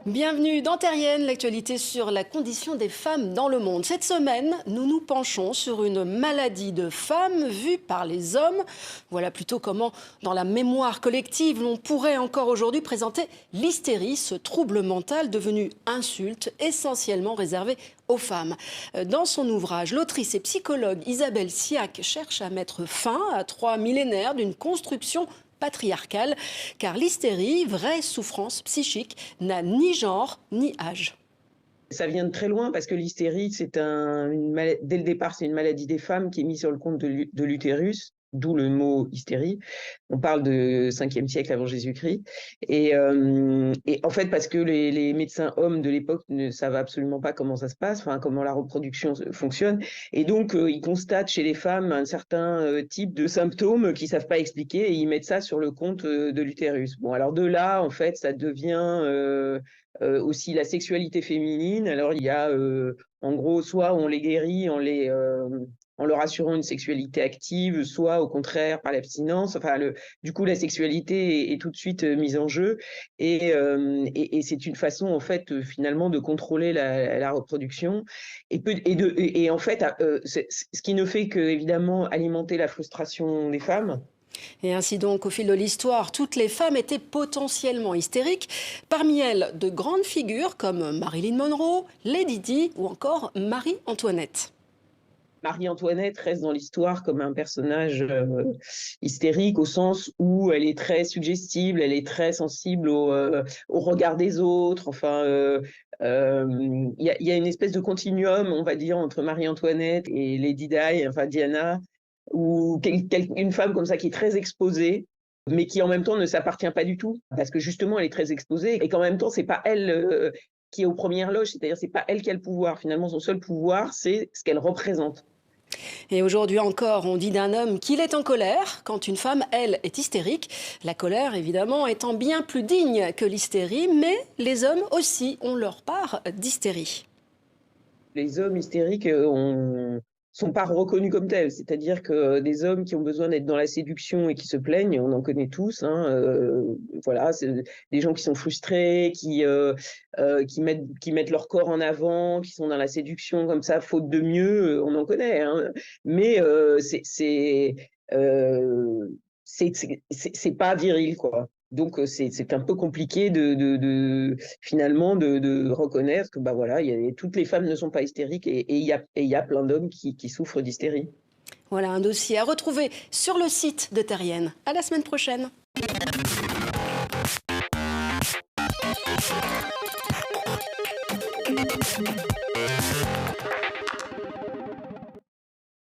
Bienvenue dans Terrienne, l'actualité sur la condition des femmes dans le monde. Cette semaine, nous nous penchons sur une maladie de femmes vue par les hommes. Voilà plutôt comment, dans la mémoire collective, l'on pourrait encore aujourd'hui présenter l'hystérie, ce trouble mental devenu insulte, essentiellement réservé aux femmes. Dans son ouvrage, l'autrice et psychologue Isabelle Siak cherche à mettre fin à 3 millénaires d'une construction patriarcale, car l'hystérie, vraie souffrance psychique, n'a ni genre ni âge. Ça vient de très loin parce que l'hystérie, dès le départ, c'est une maladie des femmes qui est mise sur le compte de l'utérus, d'où le mot hystérie. On parle de 5e siècle avant Jésus-Christ. Et en fait, parce que les médecins hommes de l'époque ne savent absolument pas comment ça se passe, enfin, comment la reproduction fonctionne. Et donc, ils constatent chez les femmes un certain type de symptômes qu'ils ne savent pas expliquer et ils mettent ça sur le compte de l'utérus. Bon, alors de là, en fait, ça devient aussi la sexualité féminine. Alors, il y a, en gros, soit on les guérit en leur assurant une sexualité active, soit au contraire par l'abstinence. Enfin, du coup, la sexualité est tout de suite mise en jeu. Et c'est une façon, en fait, finalement, de contrôler la reproduction. Et en fait, ce qui ne fait que, évidemment, alimenter la frustration des femmes. Et ainsi donc, au fil de l'histoire, toutes les femmes étaient potentiellement hystériques. Parmi elles, de grandes figures comme Marilyn Monroe, Lady Di ou encore Marie-Antoinette. Marie-Antoinette reste dans l'histoire comme un personnage hystérique au sens où elle est très suggestible, elle est très sensible au regard des autres. Enfin, il y a une espèce de continuum, on va dire, entre Marie-Antoinette et Lady Di, enfin Diana, ou une femme comme ça qui est très exposée, mais qui en même temps ne s'appartient pas du tout, parce que justement elle est très exposée et qu'en même temps c'est pas elle qui est aux premières loges, c'est-à-dire c'est pas elle qui a le pouvoir. Finalement, son seul pouvoir, c'est ce qu'elle représente. Et aujourd'hui encore, on dit d'un homme qu'il est en colère quand une femme, elle, est hystérique. La colère, évidemment, étant bien plus digne que l'hystérie, mais les hommes aussi ont leur part d'hystérie. Les hommes hystériques sont pas reconnus comme tels, c'est-à-dire que des hommes qui ont besoin d'être dans la séduction et qui se plaignent, on en connaît tous, voilà, c'est des gens qui sont frustrés, qui mettent leur corps en avant, qui sont dans la séduction comme ça, faute de mieux, on en connaît, hein. Mais c'est pas viril, quoi. Donc c'est un peu compliqué finalement de reconnaître que bah voilà, toutes les femmes ne sont pas hystériques et il y a plein d'hommes qui souffrent d'hystérie. Voilà un dossier à retrouver sur le site de Terrienne. À la semaine prochaine.